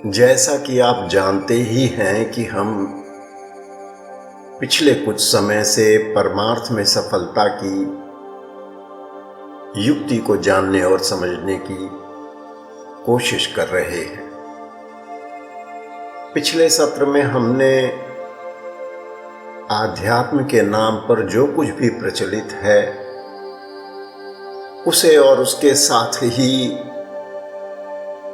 जैसा कि आप जानते ही हैं कि हम पिछले कुछ समय से परमार्थ में सफलता की युक्ति को जानने और समझने की कोशिश कर रहे हैं। पिछले सत्र में हमने आध्यात्म के नाम पर जो कुछ भी प्रचलित है उसे और उसके साथ ही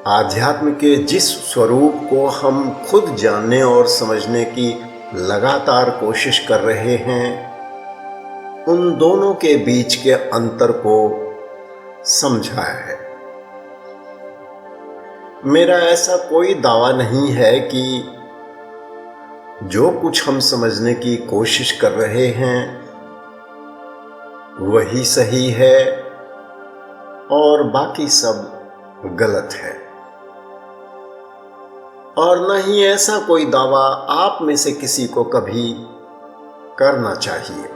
आध्यात्म के जिस स्वरूप को हम खुद जानने और समझने की लगातार कोशिश कर रहे हैं, उन दोनों के बीच के अंतर को समझा है। मेरा ऐसा कोई दावा नहीं है कि जो कुछ हम समझने की कोशिश कर रहे हैं वही सही है और बाकी सब गलत है, और न ही ऐसा कोई दावा आप में से किसी को कभी करना चाहिए।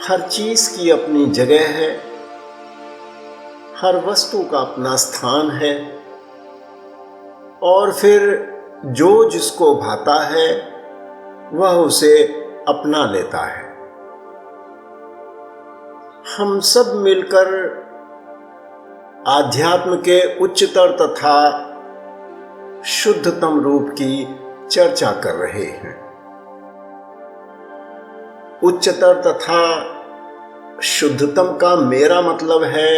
हर चीज की अपनी जगह है, हर वस्तु का अपना स्थान है, और फिर जो जिसको भाता है वह उसे अपना लेता है। हम सब मिलकर आध्यात्म के उच्चतर तथा शुद्धतम रूप की चर्चा कर रहे हैं। उच्चतर तथा शुद्धतम का मेरा मतलब है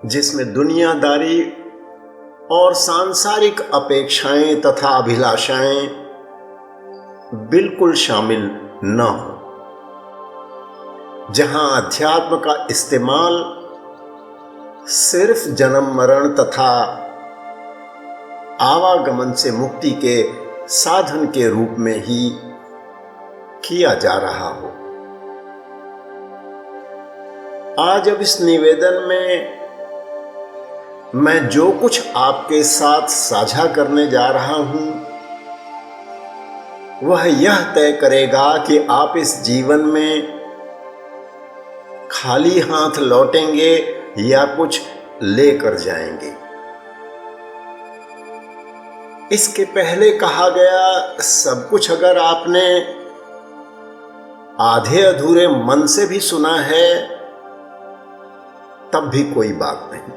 जिसमें दुनियादारी और सांसारिक अपेक्षाएं तथा अभिलाषाएं बिल्कुल शामिल न हो, जहां अध्यात्म का इस्तेमाल सिर्फ जन्म मरण तथा आवागमन से मुक्ति के साधन के रूप में ही किया जा रहा हो। आज अब इस निवेदन में मैं जो कुछ आपके साथ साझा करने जा रहा हूं वह यह तय करेगा कि आप इस जीवन में खाली हाथ लौटेंगे या कुछ लेकर जाएंगे। इसके पहले कहा गया सब कुछ अगर आपने आधे अधूरे मन से भी सुना है तब भी कोई बात नहीं।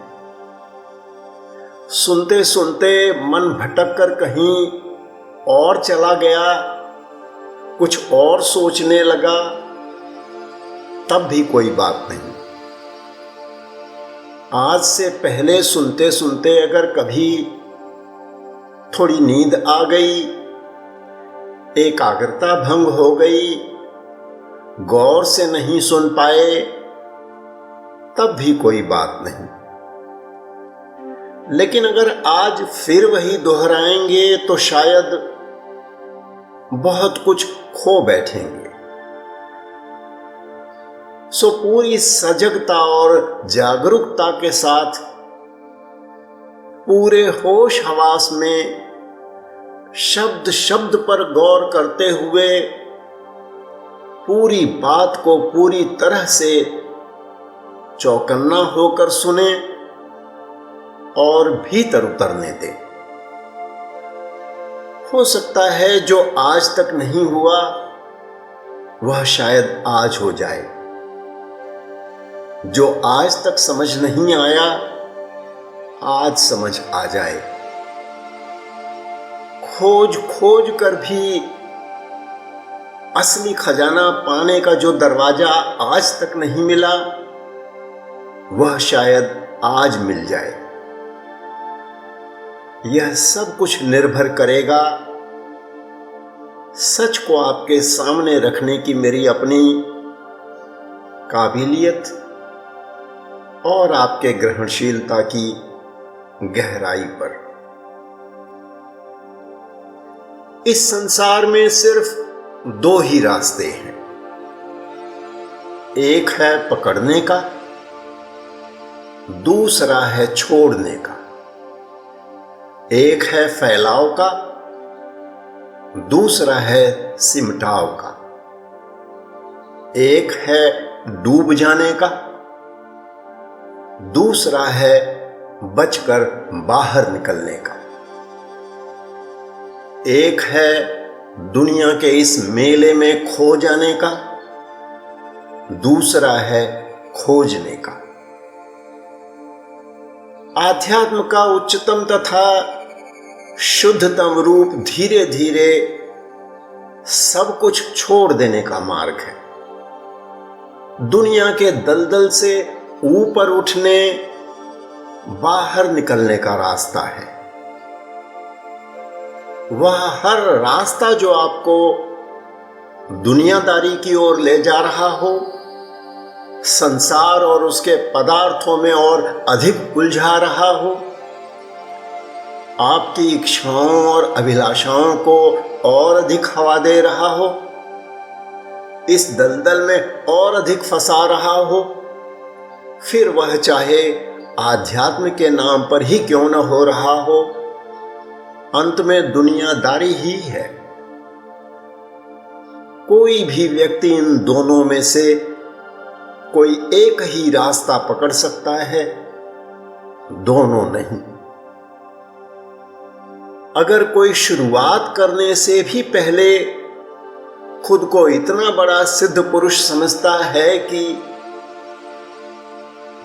सुनते सुनते मन भटक कर कहीं और चला गया, कुछ और सोचने लगा, तब भी कोई बात नहीं। आज से पहले सुनते सुनते अगर कभी थोड़ी नींद आ गई, एकाग्रता भंग हो गई, गौर से नहीं सुन पाए, तब भी कोई बात नहीं। लेकिन अगर आज फिर वही दोहराएंगे तो शायद बहुत कुछ खो बैठेंगे। सो पूरी सजगता और जागरूकता के साथ पूरे होश हवास में शब्द शब्द पर गौर करते हुए पूरी बात को पूरी तरह से चौकन्ना होकर सुने और भीतर उतरने दें। हो सकता है जो आज तक नहीं हुआ वह शायद आज हो जाए, जो आज तक समझ नहीं आया आज समझ आ जाए। खोज खोज कर भी असली खजाना पाने का जो दरवाजा आज तक नहीं मिला वह शायद आज मिल जाए। यह सब कुछ निर्भर करेगा सच को आपके सामने रखने की मेरी अपनी काबिलियत और आपके ग्रहणशीलता की गहराई पर। इस संसार में सिर्फ दो ही रास्ते हैं, एक है पकड़ने का, दूसरा है छोड़ने का। एक है फैलाव का, दूसरा है सिमटाव का। एक है डूब जाने का, दूसरा है बचकर बाहर निकलने का। एक है दुनिया के इस मेले में खो जाने का, दूसरा है खोजने का। आध्यात्म का उच्चतम तथा शुद्धतम रूप धीरे धीरे सब कुछ छोड़ देने का मार्ग है। दुनिया के दलदल से ऊपर उठने, बाहर निकलने का रास्ता है। वह हर रास्ता जो आपको दुनियादारी की ओर ले जा रहा हो, संसार और उसके पदार्थों में और अधिक उलझा रहा हो, आपकी इच्छाओं और अभिलाषाओं को और अधिक हवा दे रहा हो, इस दलदल में और अधिक फंसा रहा हो, फिर वह चाहे आध्यात्म के नाम पर ही क्यों न हो रहा हो, अंत में दुनियादारी ही है। कोई भी व्यक्ति इन दोनों में से कोई एक ही रास्ता पकड़ सकता है, दोनों नहीं। अगर कोई शुरुआत करने से भी पहले खुद को इतना बड़ा सिद्ध पुरुष समझता है कि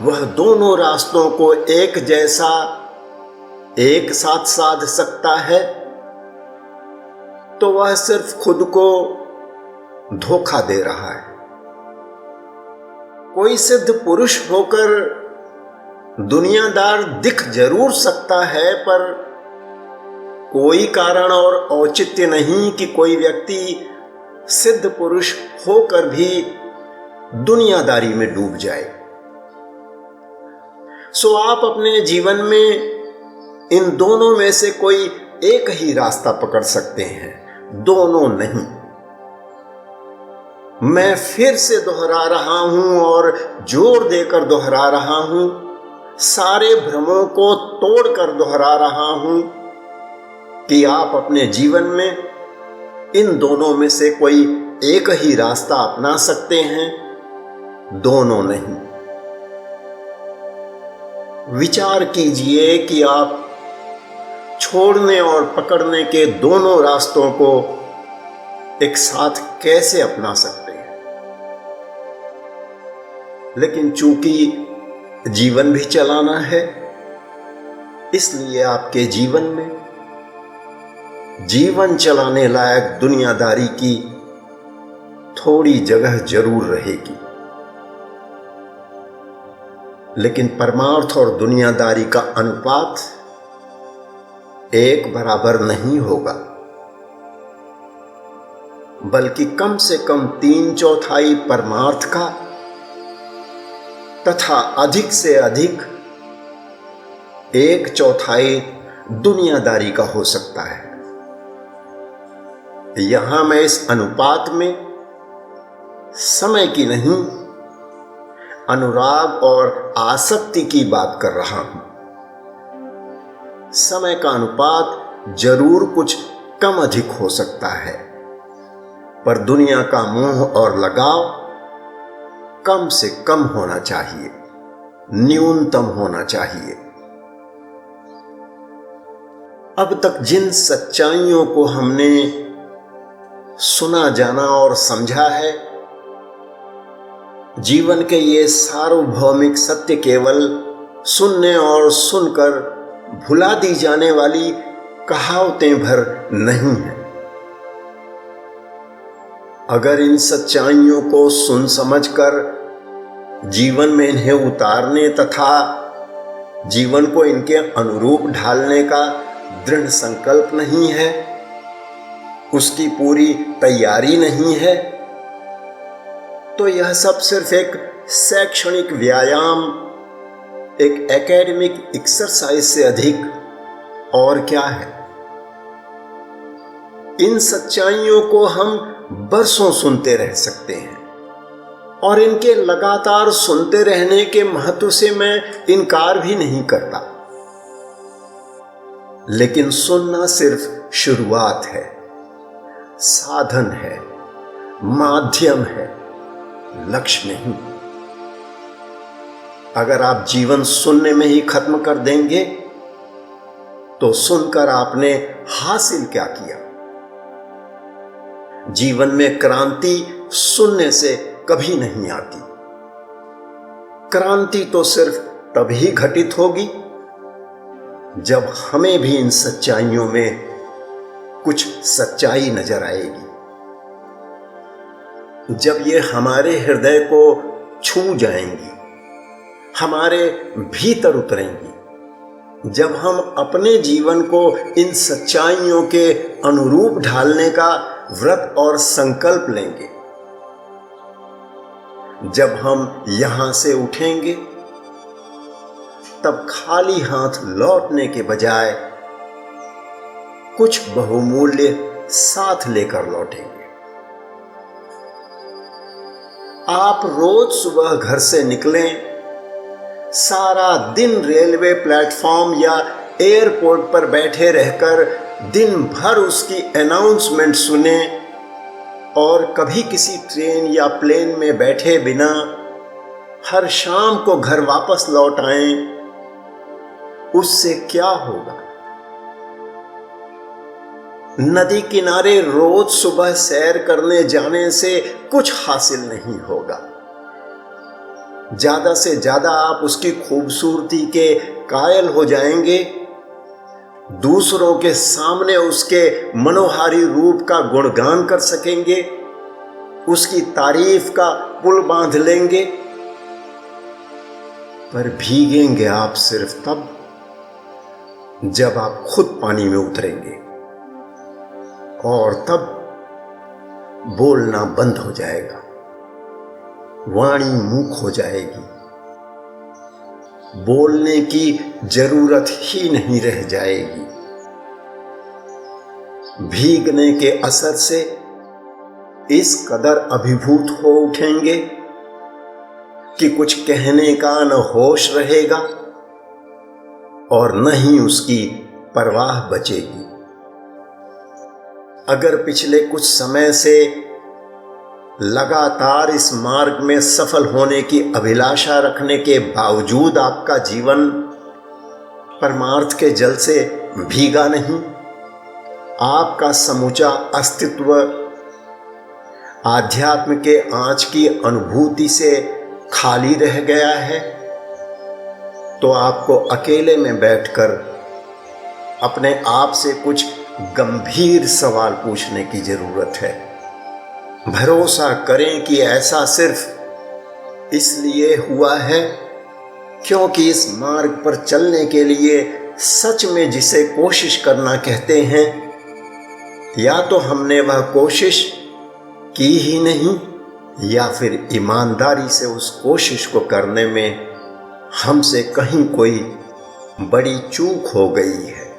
वह दोनों रास्तों को एक जैसा एक साथ साध सकता है, तो वह सिर्फ खुद को धोखा दे रहा है। कोई सिद्ध पुरुष होकर दुनियादार दिख जरूर सकता है, पर कोई कारण और औचित्य नहीं कि कोई व्यक्ति सिद्ध पुरुष होकर भी दुनियादारी में डूब जाए। सो आप अपने जीवन में इन दोनों में से कोई एक ही रास्ता पकड़ सकते हैं, दोनों नहीं। मैं फिर से दोहरा रहा हूं और जोर देकर दोहरा रहा हूं, सारे भ्रमों को तोड़कर दोहरा रहा हूं कि आप अपने जीवन में इन दोनों में से कोई एक ही रास्ता अपना सकते हैं, दोनों नहीं। विचार कीजिए कि आप छोड़ने और पकड़ने के दोनों रास्तों को एक साथ कैसे अपना सकते हैं। लेकिन चूंकि जीवन भी चलाना है, इसलिए आपके जीवन में जीवन चलाने लायक दुनियादारी की थोड़ी जगह जरूर रहेगी, लेकिन परमार्थ और दुनियादारी का अनुपात एक बराबर नहीं होगा, बल्कि कम से कम 3/4 परमार्थ का तथा अधिक से अधिक 1/4 दुनियादारी का हो सकता है। यहां मैं इस अनुपात में समय की नहीं, अनुराग और आसक्ति की बात कर रहा हूं। समय का अनुपात जरूर कुछ कम अधिक हो सकता है, पर दुनिया का मोह और लगाव कम से कम होना चाहिए, न्यूनतम होना चाहिए। अब तक जिन सच्चाइयों को हमने सुना, जाना और समझा है, जीवन के ये सार्वभौमिक सत्य केवल सुनने और सुनकर भुला दी जाने वाली कहावतें भर नहीं है। अगर इन सच्चाइयों को सुन समझकर जीवन में इन्हें उतारने तथा जीवन को इनके अनुरूप ढालने का दृढ़ संकल्प नहीं है, उसकी पूरी तैयारी नहीं है, तो यह सब सिर्फ एक शैक्षणिक व्यायाम, एक एकेडमिक एक्सरसाइज से अधिक और क्या है। इन सच्चाइयों को हम बरसों सुनते रह सकते हैं और इनके लगातार सुनते रहने के महत्व से मैं इनकार भी नहीं करता, लेकिन सुनना सिर्फ शुरुआत है, साधन है, माध्यम है, लक्ष्य नहीं। अगर आप जीवन सुनने में ही खत्म कर देंगे तो सुनकर आपने हासिल क्या किया? जीवन में क्रांति सुनने से कभी नहीं आती। क्रांति तो सिर्फ तभी घटित होगी जब हमें भी इन सच्चाइयों में कुछ सच्चाई नजर आएगी, जब ये हमारे हृदय को छू जाएंगी, हमारे भीतर उतरेंगी, जब हम अपने जीवन को इन सच्चाइयों के अनुरूप ढालने का व्रत और संकल्प लेंगे, जब हम यहां से उठेंगे तब खाली हाथ लौटने के बजाय कुछ बहुमूल्य साथ लेकर लौटेंगे। आप रोज सुबह घर से निकलें, सारा दिन रेलवे प्लेटफॉर्म या एयरपोर्ट पर बैठे रहकर दिन भर उसकी अनाउंसमेंट सुने और कभी किसी ट्रेन या प्लेन में बैठे बिना हर शाम को घर वापस लौट आएं, उससे क्या होगा? नदी किनारे रोज सुबह सैर करने जाने से कुछ हासिल नहीं होगा। ज्यादा से ज्यादा आप उसकी खूबसूरती के कायल हो जाएंगे, दूसरों के सामने उसके मनोहारी रूप का गुणगान कर सकेंगे, उसकी तारीफ का पुल बांध लेंगे, पर भीगेंगे आप सिर्फ तब जब आप खुद पानी में उतरेंगे, और तब बोलना बंद हो जाएगा, वाणी मूक हो जाएगी, बोलने की जरूरत ही नहीं रह जाएगी। भीगने के असर से इस कदर अभिभूत हो उठेंगे कि कुछ कहने का न होश रहेगा और न ही उसकी परवाह बचेगी। अगर पिछले कुछ समय से लगातार इस मार्ग में सफल होने की अभिलाषा रखने के बावजूद आपका जीवन परमार्थ के जल से भीगा नहीं, आपका समूचा अस्तित्व आध्यात्म के आँच की अनुभूति से खाली रह गया है, तो आपको अकेले में बैठकर अपने आप से कुछ गंभीर सवाल पूछने की जरूरत है। भरोसा करें कि ऐसा सिर्फ इसलिए हुआ है क्योंकि इस मार्ग पर चलने के लिए सच में जिसे कोशिश करना कहते हैं, या तो हमने वह कोशिश की ही नहीं, या फिर ईमानदारी से उस कोशिश को करने में हमसे कहीं कोई बड़ी चूक हो गई है।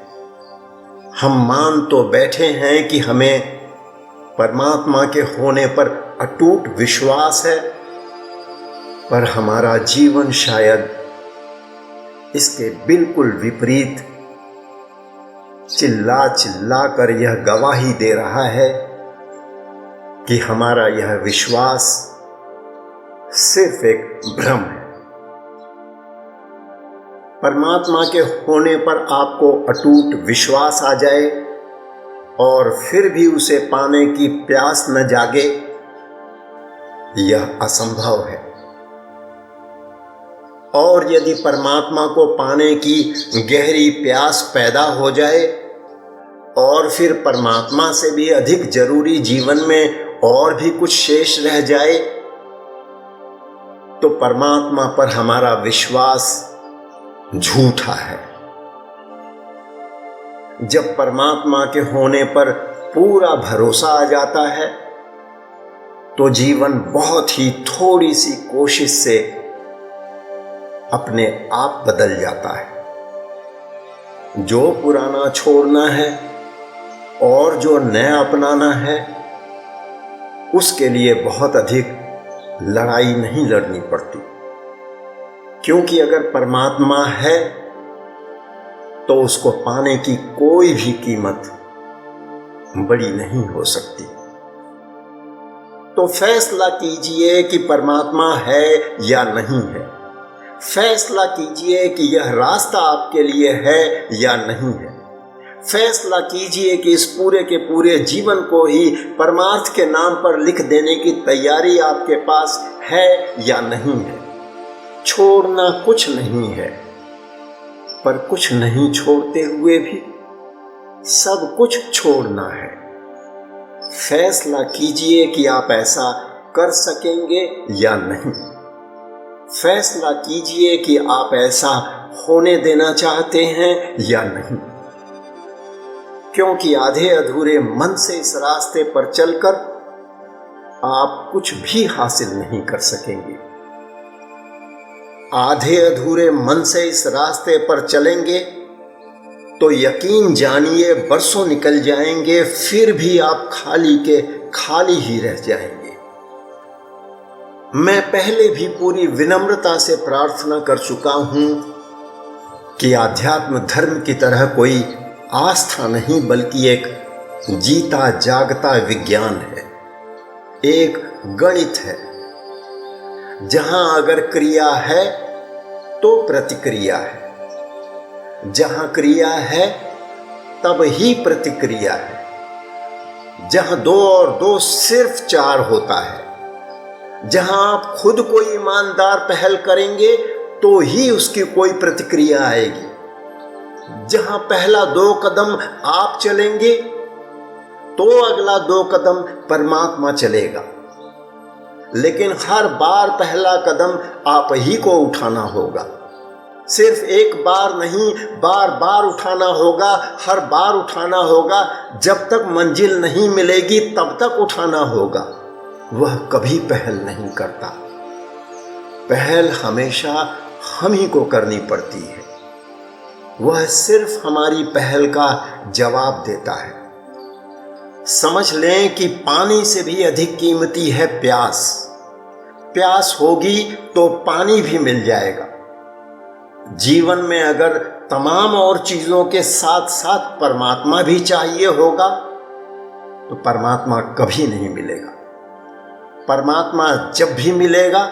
हम मान तो बैठे हैं कि हमें परमात्मा के होने पर अटूट विश्वास है, पर हमारा जीवन शायद इसके बिल्कुल विपरीत चिल्ला चिल्ला कर यह गवाही दे रहा है कि हमारा यह विश्वास सिर्फ एक भ्रम है। परमात्मा के होने पर आपको अटूट विश्वास आ जाए और फिर भी उसे पाने की प्यास न जागे, यह असंभव है। और यदि परमात्मा को पाने की गहरी प्यास पैदा हो जाए और फिर परमात्मा से भी अधिक जरूरी जीवन में और भी कुछ शेष रह जाए, तो परमात्मा पर हमारा विश्वास झूठा है। जब परमात्मा के होने पर पूरा भरोसा आ जाता है, तो जीवन बहुत ही थोड़ी सी कोशिश से अपने आप बदल जाता है। जो पुराना छोड़ना है और जो नया अपनाना है, उसके लिए बहुत अधिक लड़ाई नहीं लड़नी पड़ती, क्योंकि अगर परमात्मा है तो उसको पाने की कोई भी कीमत बड़ी नहीं हो सकती। तो फैसला कीजिए कि परमात्मा है या नहीं है। फैसला कीजिए कि यह रास्ता आपके लिए है या नहीं है। फैसला कीजिए कि इस पूरे के पूरे जीवन को ही परमार्थ के नाम पर लिख देने की तैयारी आपके पास है या नहीं है। छोड़ना कुछ नहीं है, पर कुछ नहीं छोड़ते हुए भी सब कुछ छोड़ना है। फैसला कीजिए कि आप ऐसा कर सकेंगे या नहीं। फैसला कीजिए कि आप ऐसा होने देना चाहते हैं या नहीं, क्योंकि आधे अधूरे मन से इस रास्ते पर चलकर आप कुछ भी हासिल नहीं कर सकेंगे। आधे अधूरे मन से इस रास्ते पर चलेंगे तो यकीन जानिए बरसों निकल जाएंगे, फिर भी आप खाली के खाली ही रह जाएंगे। मैं पहले भी पूरी विनम्रता से प्रार्थना कर चुका हूं कि आध्यात्म धर्म की तरह कोई आस्था नहीं, बल्कि एक जीता जागता विज्ञान है, एक गणित है, जहां अगर क्रिया है तो प्रतिक्रिया है, जहां क्रिया है तब ही प्रतिक्रिया है, जहां 2 और 2 सिर्फ 4 होता है, जहां आप खुद कोई ईमानदार पहल करेंगे तो ही उसकी कोई प्रतिक्रिया आएगी, जहां पहला 2 कदम आप चलेंगे तो अगला 2 कदम परमात्मा चलेगा। लेकिन हर बार पहला कदम आप ही को उठाना होगा। सिर्फ एक बार नहीं, बार बार उठाना होगा, हर बार उठाना होगा। जब तक मंजिल नहीं मिलेगी तब तक उठाना होगा। वह कभी पहल नहीं करता। पहल हमेशा हम ही को करनी पड़ती है। वह सिर्फ हमारी पहल का जवाब देता है। समझ लें कि पानी से भी अधिक कीमती है प्यास। प्यास होगी तो पानी भी मिल जाएगा। जीवन में अगर तमाम और चीजों के साथ साथ परमात्मा भी चाहिए होगा तो परमात्मा कभी नहीं मिलेगा। परमात्मा जब भी मिलेगा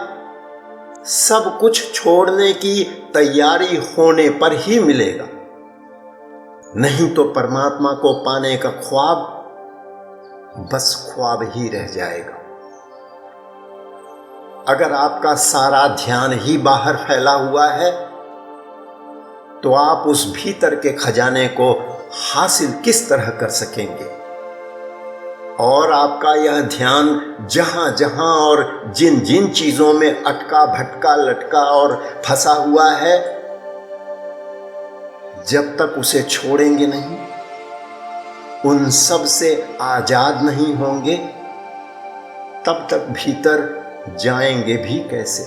सब कुछ छोड़ने की तैयारी होने पर ही मिलेगा। नहीं तो परमात्मा को पाने का ख्वाब बस ख्वाब ही रह जाएगा। अगर आपका सारा ध्यान ही बाहर फैला हुआ है तो आप उस भीतर के खजाने को हासिल किस तरह कर सकेंगे? और आपका यह ध्यान जहां जहां और जिन जिन चीजों में अटका भटका लटका और फंसा हुआ है, जब तक उसे छोड़ेंगे नहीं, उन सब से आजाद नहीं होंगे, तब तक भीतर जाएंगे भी कैसे?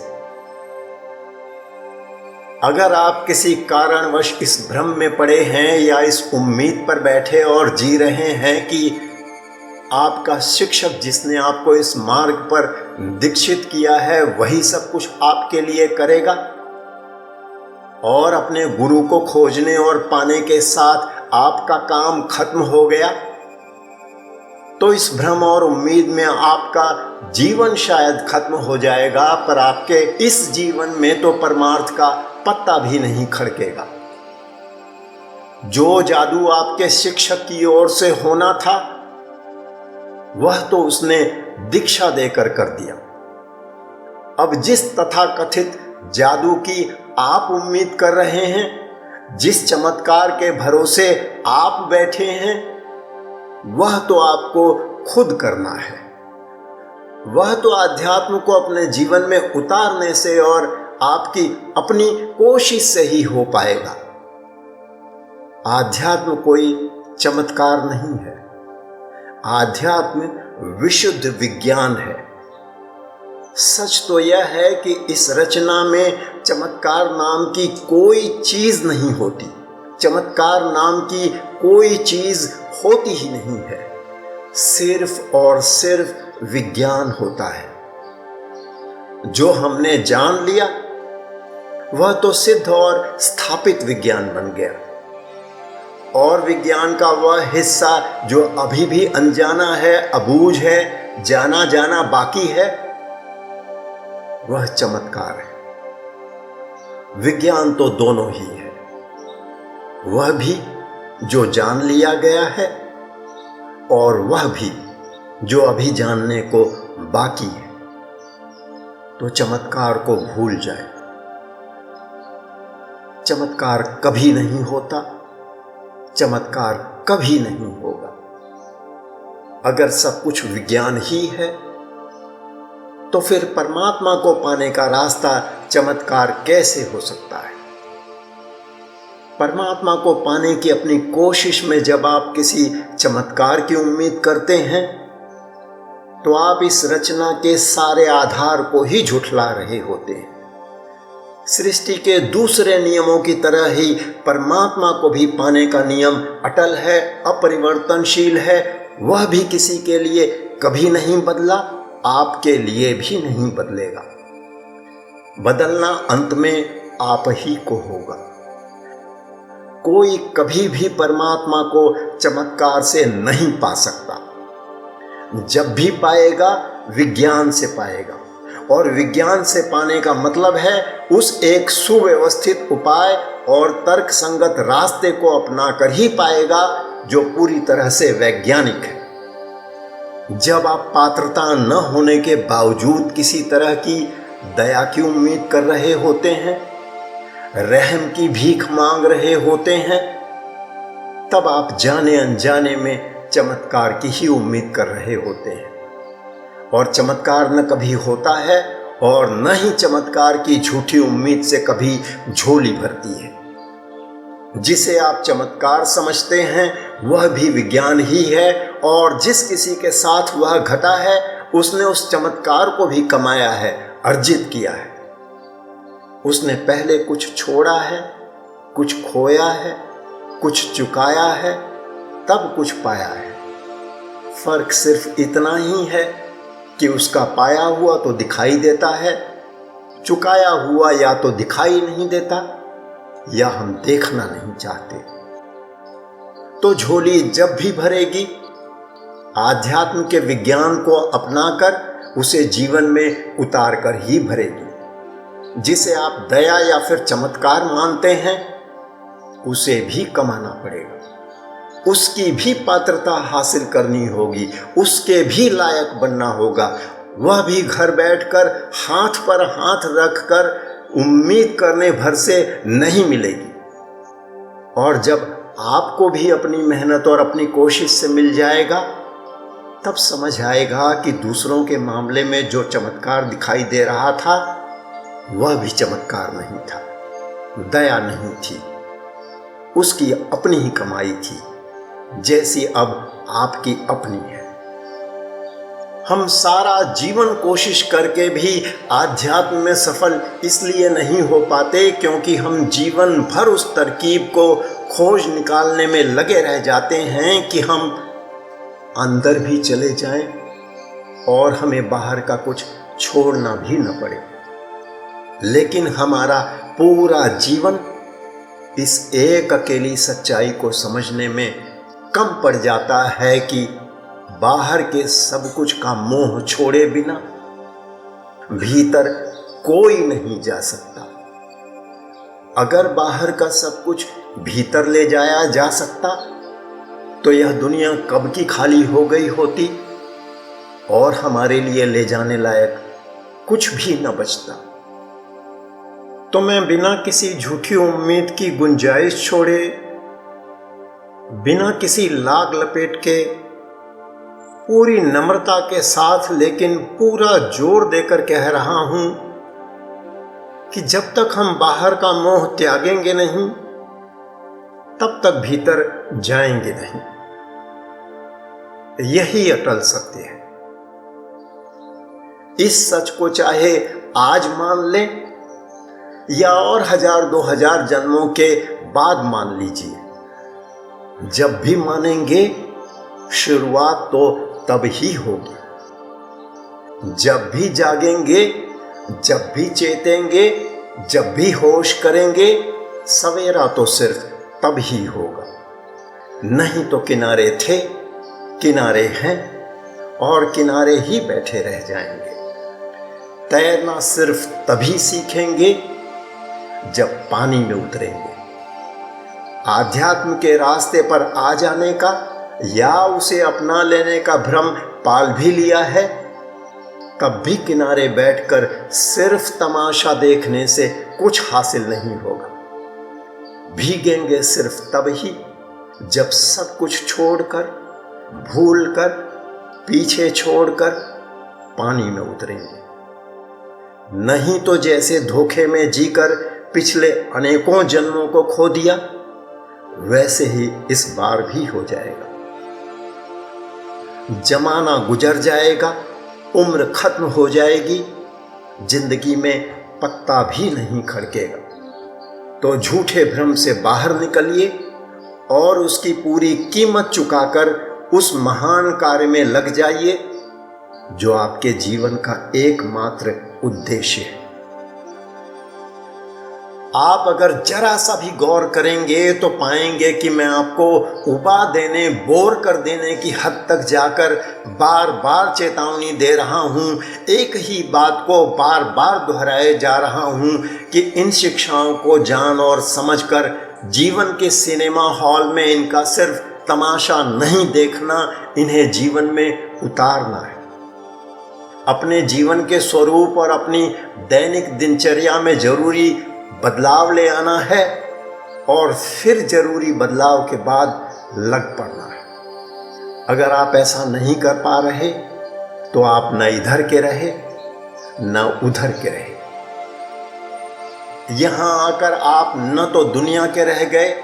अगर आप किसी कारणवश इस भ्रम में पड़े हैं या इस उम्मीद पर बैठे और जी रहे हैं कि आपका शिक्षक जिसने आपको इस मार्ग पर दीक्षित किया है वही सब कुछ आपके लिए करेगा, और अपने गुरु को खोजने और पाने के साथ आपका काम खत्म हो गया, तो इस भ्रम और उम्मीद में आपका जीवन शायद खत्म हो जाएगा, पर आपके इस जीवन में तो परमार्थ का पत्ता भी नहीं खड़केगा। जो जादू आपके शिक्षक की ओर से होना था वह तो उसने दीक्षा देकर कर दिया। अब जिस तथाकथित जादू की आप उम्मीद कर रहे हैं, जिस चमत्कार के भरोसे आप बैठे हैं, वह तो आपको खुद करना है। वह तो अध्यात्म को अपने जीवन में उतारने से और आपकी अपनी कोशिश से ही हो पाएगा। आध्यात्म कोई चमत्कार नहीं है। आध्यात्म विशुद्ध विज्ञान है। सच तो यह है कि इस रचना में चमत्कार नाम की कोई चीज नहीं होती। चमत्कार नाम की कोई चीज होती ही नहीं है। सिर्फ और सिर्फ विज्ञान होता है। जो हमने जान लिया वह तो सिद्ध और स्थापित विज्ञान बन गया, और विज्ञान का वह हिस्सा जो अभी भी अनजाना है, अबूझ है, जाना जाना बाकी है, वह चमत्कार है। विज्ञान तो दोनों ही है, वह भी जो जान लिया गया है और वह भी जो अभी जानने को बाकी है। तो चमत्कार को भूल जाए। चमत्कार कभी नहीं होता, चमत्कार कभी नहीं होगा। अगर सब कुछ विज्ञान ही है तो फिर परमात्मा को पाने का रास्ता चमत्कार कैसे हो सकता है? परमात्मा को पाने की अपनी कोशिश में जब आप किसी चमत्कार की उम्मीद करते हैं तो आप इस रचना के सारे आधार को ही झुठला रहे होते हैं। सृष्टि के दूसरे नियमों की तरह ही परमात्मा को भी पाने का नियम अटल है, अपरिवर्तनशील है। वह भी किसी के लिए कभी नहीं बदला, आपके लिए भी नहीं बदलेगा। बदलना अंत में आप ही को होगा। कोई कभी भी परमात्मा को चमत्कार से नहीं पा सकता। जब भी पाएगा विज्ञान से पाएगा, और विज्ञान से पाने का मतलब है उस एक सुव्यवस्थित उपाय और तर्क संगत रास्ते को अपनाकर ही पाएगा जो पूरी तरह से वैज्ञानिक है। जब आप पात्रता न होने के बावजूद किसी तरह की दया की उम्मीद कर रहे होते हैं, रहम की भीख मांग रहे होते हैं, तब आप जाने अनजाने में चमत्कार की ही उम्मीद कर रहे होते हैं। और चमत्कार न कभी होता है और न ही चमत्कार की झूठी उम्मीद से कभी झोली भरती है। जिसे आप चमत्कार समझते हैं वह भी विज्ञान ही है, और जिस किसी के साथ वह घटा है उसने उस चमत्कार को भी कमाया है, अर्जित किया है। उसने पहले कुछ छोड़ा है, कुछ खोया है, कुछ चुकाया है, तब कुछ पाया है। फर्क सिर्फ इतना ही है कि उसका पाया हुआ तो दिखाई देता है, चुकाया हुआ या तो दिखाई नहीं देता या हम देखना नहीं चाहते। तो झोली जब भी भरेगी, आध्यात्म के विज्ञान को अपनाकर उसे जीवन में उतार कर ही भरेगी। जिसे आप दया या फिर चमत्कार मानते हैं उसे भी कमाना पड़ेगा, उसकी भी पात्रता हासिल करनी होगी, उसके भी लायक बनना होगा। वह भी घर बैठकर हाथ पर हाथ रखकर उम्मीद करने भर से नहीं मिलेगी। और जब आपको भी अपनी मेहनत और अपनी कोशिश से मिल जाएगा, तब समझ आएगा कि दूसरों के मामले में जो चमत्कार दिखाई दे रहा था वह भी चमत्कार नहीं था, दया नहीं थी, उसकी अपनी ही कमाई थी, जैसी अब आपकी अपनी है। हम सारा जीवन कोशिश करके भी आध्यात्म में सफल इसलिए नहीं हो पाते क्योंकि हम जीवन भर उस तरकीब को खोज निकालने में लगे रह जाते हैं कि हम अंदर भी चले जाएं और हमें बाहर का कुछ छोड़ना भी न पड़े। लेकिन हमारा पूरा जीवन इस एक अकेली सच्चाई को समझने में कम पड़ जाता है कि बाहर के सब कुछ का मोह छोड़े बिना भीतर कोई नहीं जा सकता। अगर बाहर का सब कुछ भीतर ले जाया जा सकता तो यह दुनिया कब की खाली हो गई होती और हमारे लिए ले जाने लायक कुछ भी न बचता। तो मैं बिना किसी झूठी उम्मीद की गुंजाइश छोड़े, बिना किसी लाग लपेट के, पूरी नम्रता के साथ लेकिन पूरा जोर देकर कह रहा हूं कि जब तक हम बाहर का मोह त्यागेंगे नहीं तब तक भीतर जाएंगे नहीं। यही अटल सत्य है। इस सच को चाहे आज मान लें या और 1000-2000 जन्मों के बाद मान लीजिए, जब भी मानेंगे शुरुआत तो तब ही होगी। जब भी जागेंगे, जब भी चेतेंगे, जब भी होश करेंगे, सवेरा तो सिर्फ तब ही होगा। नहीं तो किनारे थे, किनारे हैं और किनारे ही बैठे रह जाएंगे। तैरना सिर्फ तभी सीखेंगे जब पानी में उतरेंगे। आध्यात्म के रास्ते पर आ जाने का या उसे अपना लेने का भ्रम पाल भी लिया है, तब भी किनारे बैठकर सिर्फ तमाशा देखने से कुछ हासिल नहीं होगा। भीगेंगे सिर्फ तब ही जब सब कुछ छोड़कर, भूलकर, पीछे छोड़कर पानी में उतरेंगे। नहीं तो जैसे धोखे में जीकर पिछले अनेकों जन्मों को खो दिया, वैसे ही इस बार भी हो जाएगा। जमाना गुजर जाएगा, उम्र खत्म हो जाएगी, जिंदगी में पत्ता भी नहीं खड़केगा। तो झूठे भ्रम से बाहर निकलिए और उसकी पूरी कीमत चुकाकर उस महान कार्य में लग जाइए जो आपके जीवन का एकमात्र उद्देश्य है। आप अगर जरा सा भी गौर करेंगे तो पाएंगे कि मैं आपको उबा देने, बोर कर देने की हद तक जाकर बार बार चेतावनी दे रहा हूं, एक ही बात को बार बार दोहराए जा रहा हूं कि इन शिक्षाओं को जान और समझकर जीवन के सिनेमा हॉल में इनका सिर्फ तमाशा नहीं देखना, इन्हें जीवन में उतारना है। अपने जीवन के स्वरूप और अपनी दैनिक दिनचर्या में जरूरी बदलाव ले आना है और फिर जरूरी बदलाव के बाद लग पड़ना है। अगर आप ऐसा नहीं कर पा रहे तो आप न इधर के रहे न उधर के रहे। यहां आकर आप न तो दुनिया के रह गए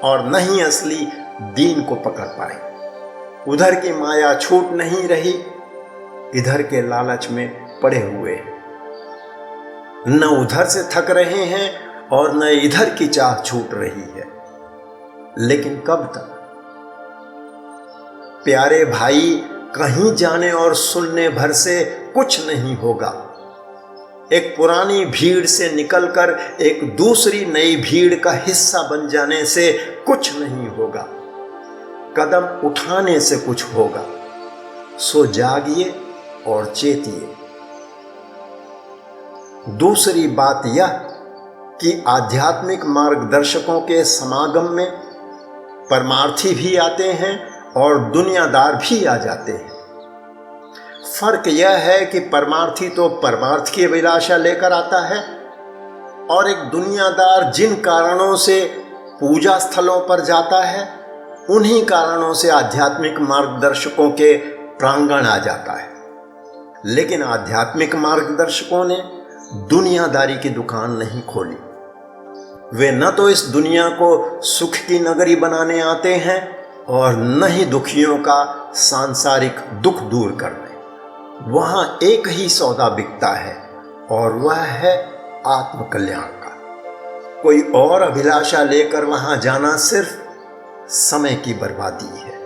और न ही असली दीन को पकड़ पाए। उधर की माया छूट नहीं रही, इधर के लालच में पड़े हुए हैं। न उधर से थक रहे हैं और न इधर की चाह छूट रही है। लेकिन कब तक? प्यारे भाई, कहीं जाने और सुनने भर से कुछ नहीं होगा। एक पुरानी भीड़ से निकलकर एक दूसरी नई भीड़ का हिस्सा बन जाने से कुछ नहीं होगा। कदम उठाने से कुछ होगा। सो जागिए और चेतिए। दूसरी बात यह कि आध्यात्मिक मार्गदर्शकों के समागम में परमार्थी भी आते हैं और दुनियादार भी आ जाते हैं। फर्क यह है कि परमार्थी तो परमार्थ की अभिलाषा लेकर आता है और एक दुनियादार जिन कारणों से पूजा स्थलों पर जाता है, उन्हीं कारणों से आध्यात्मिक मार्गदर्शकों के प्रांगण आ जाता है। लेकिन आध्यात्मिक मार्गदर्शकों ने दुनियादारी की दुकान नहीं खोली। वे न तो इस दुनिया को सुख की नगरी बनाने आते हैं और न ही दुखियों का सांसारिक दुख दूर करने। वहां एक ही सौदा बिकता है और वह है आत्मकल्याण का। कोई और अभिलाषा लेकर वहां जाना सिर्फ समय की बर्बादी है।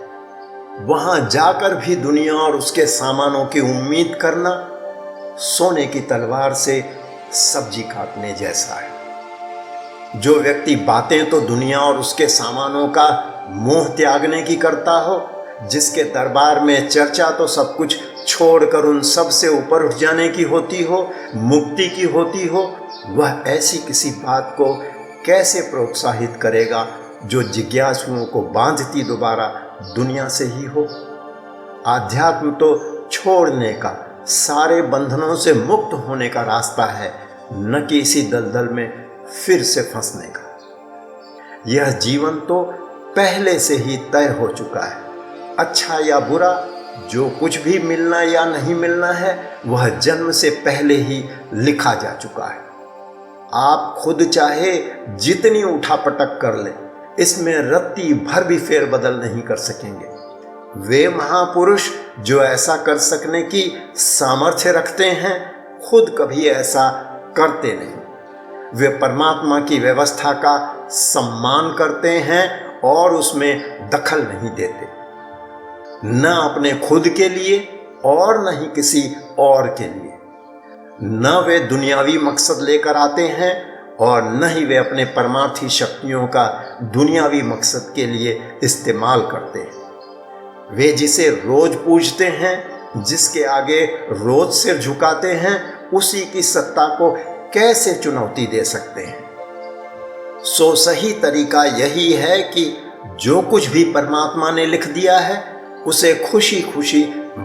वहां जाकर भी दुनिया और उसके सामानों की उम्मीद करना सोने की तलवार से सब्जी काटने जैसा है। जो व्यक्ति बातें तो दुनिया और उसके सामानों का मोह त्यागने की करता हो, जिसके दरबार में चर्चा तो सब कुछ छोड़कर उन सब से ऊपर उठ जाने की होती हो, मुक्ति की होती हो, वह ऐसी किसी बात को कैसे प्रोत्साहित करेगा जो जिज्ञासुओं को बांधती दोबारा दुनिया से ही हो। आध्यात्म तो छोड़ने का, सारे बंधनों से मुक्त होने का रास्ता है, न कि इसी दलदल में फिर से फंसने का। यह जीवन तो पहले से ही तय हो चुका है। अच्छा या बुरा, जो कुछ भी मिलना या नहीं मिलना है, वह जन्म से पहले ही लिखा जा चुका है। आप खुद चाहे जितनी उठापटक कर लें, इसमें रत्ती भर भी फेरबदल नहीं कर सकेंगे। वे महापुरुष जो ऐसा कर सकने की सामर्थ्य रखते हैं, खुद कभी ऐसा करते नहीं। वे परमात्मा की व्यवस्था का सम्मान करते हैं और उसमें दखल नहीं देते, न अपने खुद के लिए और न ही किसी और के लिए। न वे दुनियावी मकसद लेकर आते हैं और न ही वे अपने परमार्थी शक्तियों का दुनियावी मकसद के लिए इस्तेमाल करते हैं। वे जिसे रोज पूजते हैं, जिसके आगे रोज सिर झुकाते हैं, उसी की सत्ता को कैसे चुनौती दे सकते हैं? सो सही तरीका यही है कि जो कुछ भी परमात्मा ने लिख दिया है उसे खुशी खुशी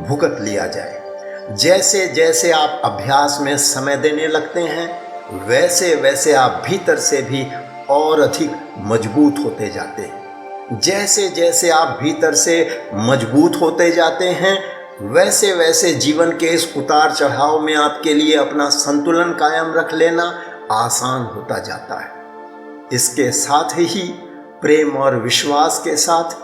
भुगत लिया जाए। जैसे जैसे आप अभ्यास में समय देने लगते हैं वैसे वैसे आप भीतर से भी और अधिक मजबूत होते जाते हैं। जैसे जैसे आप भीतर से मजबूत होते जाते हैं वैसे वैसे जीवन के इस उतार चढ़ाव में आपके लिए अपना संतुलन कायम रख लेना आसान होता जाता है। इसके साथ ही प्रेम और विश्वास के साथ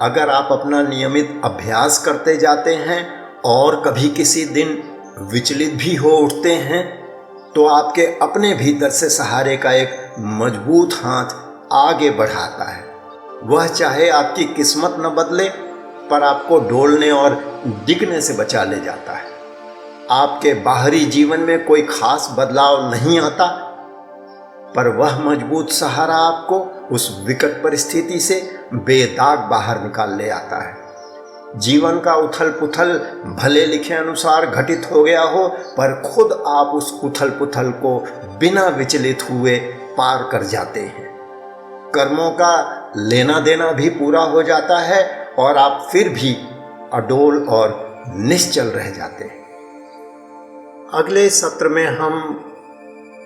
अगर आप अपना नियमित अभ्यास करते जाते हैं और कभी किसी दिन विचलित भी हो उठते हैं तो आपके अपने भीतर से सहारे का एक मजबूत हाथ आगे बढ़ाता है। वह चाहे आपकी किस्मत न बदले पर आपको डोलने और डिगने से बचा ले जाता है। आपके बाहरी जीवन में कोई खास बदलाव नहीं आता पर वह मजबूत सहारा आपको उस विकट परिस्थिति से बेदाग बाहर निकाल ले आता है। जीवन का उथल पुथल भले लिखे अनुसार घटित हो गया हो पर खुद आप उस उथल पुथल को बिना विचलित हुए पार कर जाते हैं। कर्मों का लेना देना भी पूरा हो जाता है और आप फिर भी अडोल और निश्चल रह जाते हैं। अगले सत्र में हम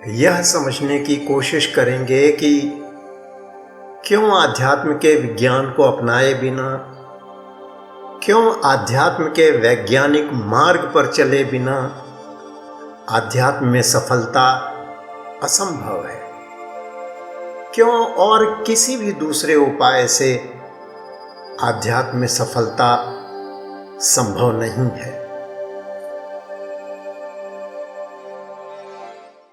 यह समझने की कोशिश करेंगे कि क्यों आध्यात्म के विज्ञान को अपनाए बिना, क्यों आध्यात्म के वैज्ञानिक मार्ग पर चले बिना आध्यात्म में सफलता असंभव है, क्यों और किसी भी दूसरे उपाय से आध्यात्म में सफलता संभव नहीं है।